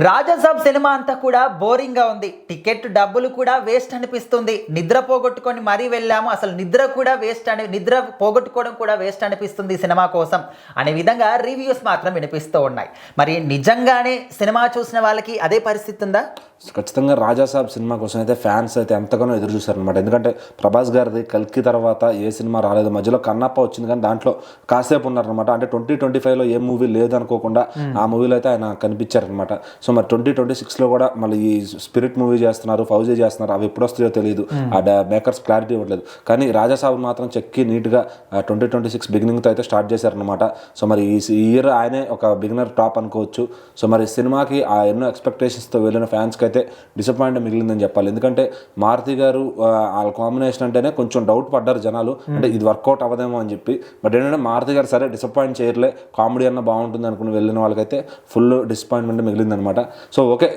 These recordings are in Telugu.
రాజాసాబ్ సినిమా అంతా కూడా బోరింగ్గా ఉంది. టికెట్ డబ్బులు కూడా వేస్ట్ అనిపిస్తుంది. నిద్ర పోగొట్టుకొని మరీ వెళ్ళాము, అసలు నిద్ర పోగొట్టుకోవడం కూడా వేస్ట్ అనిపిస్తుంది సినిమా కోసం అనే విధంగా రివ్యూస్ మాత్రం వినిపిస్తూ ఉన్నాయి. మరి నిజంగానే సినిమా చూసిన వాళ్ళకి అదే పరిస్థితి ఉందా? ఖచ్చితంగా రాజాసాబ్ సినిమా కోసం అయితే ఫ్యాన్స్ అయితే ఎంతగానో ఎదురు చూశారనమాట. ఎందుకంటే ప్రభాస్ గారిది కల్కి తర్వాత ఏ సినిమా రాలేదు, మధ్యలో కన్నప్ప వచ్చింది కానీ దాంట్లో కాసేపు ఉన్నారనమాట. అంటే 2025లో ఏ మూవీ లేదనుకోకుండా ఆ మూవీలో అయితే ఆయన కనిపించారనమాట. సో మరి 2026లో కూడా మళ్ళీ ఈ స్పిరిట్ మూవీ చేస్తున్నారు, ఫౌజీ చేస్తున్నారు. అవి ఎప్పుడు వస్తాయో తెలియదు, ఆ మేకర్స్ క్లారిటీ ఇవ్వట్లేదు. కానీ రాజాసాబ్ మాత్రం చెక్కి నీట్గా 2026 బిగినింగ్తో అయితే స్టార్ట్ చేశారనమాట. సో మరి ఈ ఇయర్ ఆయనే ఒక బిగినర్ టాప్ అనుకోవచ్చు. సో మరి సినిమాకి ఆ ఎన్నో ఎక్స్పెక్టేషన్స్తో వెళ్ళిన ఫ్యాన్స్కి అయితే డిసప్పాయింట్ మిగిలిందని చెప్పాలి. ఎందుకంటే మారుతి గారు వాళ్ళ కాంబినేషన్ అంటేనే కొంచెం డౌట్ పడ్డారు జనాలు, అంటే ఇది వర్కౌట్ అవ్వదేమో అని చెప్పి. బట్ ఏంటంటే మారుతి గారు సరే డిసప్పాయింట్ చేయర్లే, కామెడీ అన్న బాగుంటుంది అనుకుని వెళ్ళిన వాళ్ళకైతే ఫుల్ డిసప్పాయింట్మెంట్ మిగిలిందనమాట. సో ఓకే,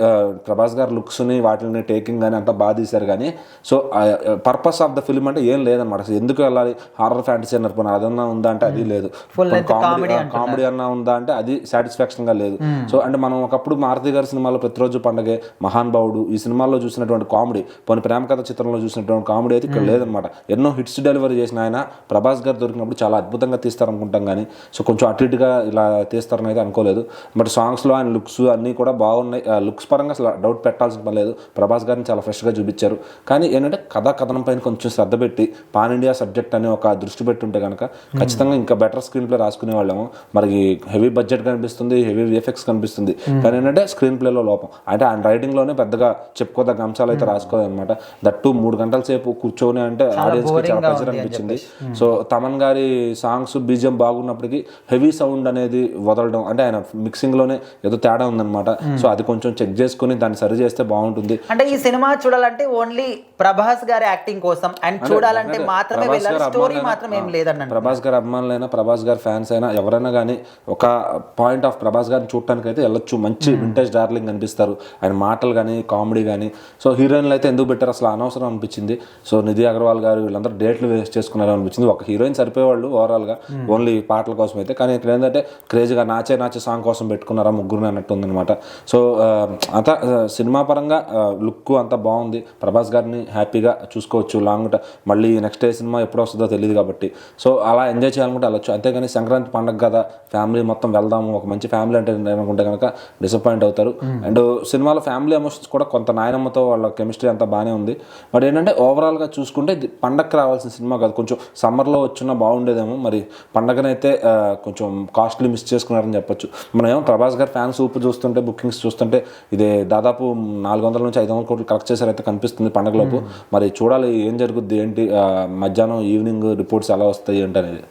ప్రభాస్ గారు లుక్స్ని వాటిని టేకింగ్ కానీ అంతా బాగా తీశారు. కానీ so purpose of the film అంటే ఏం లేదనమాట. అసలు ఎందుకు వెళ్ళాలి, హారర్ ఫ్యాంటసీ అన్నారు, పోనీ అదన్నా ఉందా అంటే అది లేదు, కామెడీ అన్నా ఉందా అంటే అది సాటిస్ఫాక్షన్ గా లేదు. సో అంటే మనం ఒకప్పుడు మారుతి గారి సినిమాలో ప్రతిరోజు పండగే, మహానుభావుడు, ఈ సినిమాల్లో చూసినటువంటి కామెడీ, పోనీ ప్రేమ కథ చిత్రంలో చూసినటువంటి కామెడీ అయితే ఇక్కడ లేదనమాట. ఎన్నో హిట్స్ డెలివరీ చేసిన ఆయన ప్రభాస్ గారు దొరికినప్పుడు చాలా అద్భుతంగా తీస్తారనుకుంటాం. కానీ సో కొంచెం అటు ఇటుగా ఇలా తీస్తారని అయితే అనుకోలేదు. బట్ సాంగ్స్లో ఆయన లుక్స్ అన్నీ కూడా బాగున్నాయి. లుక్స్ పరంగా అసలు డౌట్ పెట్టాల్సిన పని లేదు. ప్రభాస్ గారిని చాలా ఫ్రెష్గా చూపించారు. కానీ ఏంటంటే కథనం పైన కొంచెం శ్రద్ధ పెట్టి పాన్ ఇండియా సబ్జెక్ట్ అని ఒక దృష్టి పెట్టి ఉంటే కనుక ఖచ్చితంగా ఇంకా బెటర్ స్క్రీన్ ప్లే రాసుకునే వాళ్ళము. మరి హెవీ బడ్జెట్ కనిపిస్తుంది, హెవీ విఎఫ్ఎక్స్ కనిపిస్తుంది. కానీ ఏంటంటే స్క్రీన్ ప్లేలో లోపం. అంటే ఆయన రైటింగ్లోనే పెద్దగా చెప్పుకోదగ్గ అంశాలు అయితే రాసుకోదన్నమాట. దట్టు 3 గంటల సేపు కూర్చొని అంటే ఆడియన్స్కి చాలా ప్రెజర్ అనిపించింది. సో తమన్ గారి సాంగ్స్ బీజిఎం బాగున్నప్పటికీ హెవీ సౌండ్ అనేది వదలడం, అంటే ఆయన మిక్సింగ్లోనే ఏదో తేడా ఉందన్నమాట. సో అది కొంచెం చెక్ చేసుకుని దాన్ని సరి చేస్తే బాగుంటుంది. అంటే ఈ సినిమా చూడాలంటే ఓన్లీ ప్రభాస్ గారి యాక్టింగ్ కోసం అండ్ చూడాలంటే మాత్రమే వెళ్ళాలి, స్టోరీ మాత్రం ఏం లేదన్న. ప్రభాస్ గారి అభిమానులైనా, ప్రభాస్ గారి ఫ్యాన్స్ అయినా ఎవరైనా కానీ ఒక పాయింట్ ఆఫ్ ప్రభాస్ గారిని చూడటానికి అయితే వెళ్ళొచ్చు. మంచి వింటేజ్ డార్లింగ్ అనిపిస్తారు ఆయన మాటలు కానీ, కామెడీ కానీ. సో హీరోయిన్లు అయితే ఎందుకు పెట్టారు అసలు అనవసరం అనిపించింది. సో నిధి అగర్వాల్ గారు వీళ్ళందరూ డేట్లు వేస్ట్ చేసుకున్నారు అనిపించింది. ఒక హీరోయిన్ సరిపోయేవాళ్ళు ఓవరాల్గా ఓన్లీ పాటల కోసం అయితే. కానీ ఇక్కడ ఏంటంటే క్రేజీగా నాచే సాంగ్ కోసం పెట్టుకున్నారా ముగ్గురు అన్నట్టు ఉందన్నమాట. సో అంతా సినిమా పరంగా లుక్ అంతా బాగుంది. ప్రభాస్ గారిని హ్యాపీగా చూసుకోవచ్చు లాంగ్ మళ్ళీ నెక్స్ట్ డే సినిమా ఎప్పుడు వస్తుందో తెలియదు కాబట్టి. సో అలా ఎంజాయ్ చేయాలనుకుంటే వెళ్ళొచ్చు. అంతేగాని సంక్రాంతి పండుగ కదా ఫ్యామిలీ మొత్తం వెళ్దాము, ఒక మంచి ఫ్యామిలీ అంటే అనుకుంటే కనుక డిసప్పాయింట్ అవుతారు. అండ్ సినిమాలో ఫ్యామిలీ ఎమోషన్స్ కూడా కొంత నాయనమ్మతో వాళ్ళ కెమిస్ట్రీ అంతా బాగానే ఉంది. బట్ ఏంటంటే ఓవరాల్గా చూసుకుంటే ఇది పండగకి రావాల్సిన సినిమా కాదు. కొంచెం సమ్మర్లో వచ్చినా బాగుండేదేమో. మరి పండగనైతే కొంచెం కాస్ట్లీ మిస్ చేసుకున్నారని చెప్పొచ్చు. మనం ఏమో ప్రభాస్ గారి ఫ్యాన్స్ ఊపు చూస్తుంటే, బుకింగ్స్ చూస్తుంటే ఇది దాదాపు 400 నుంచి 500 కోట్లు కలెక్ట్ చేశారైతే కనిపిస్తుంది పండగలోపు. మరి చూడాలి ఏం జరుగుద్ది, ఏంటి మధ్యాహ్నం ఈవినింగ్ రిపోర్ట్స్ ఎలా వస్తాయి ఏంటి అనేది.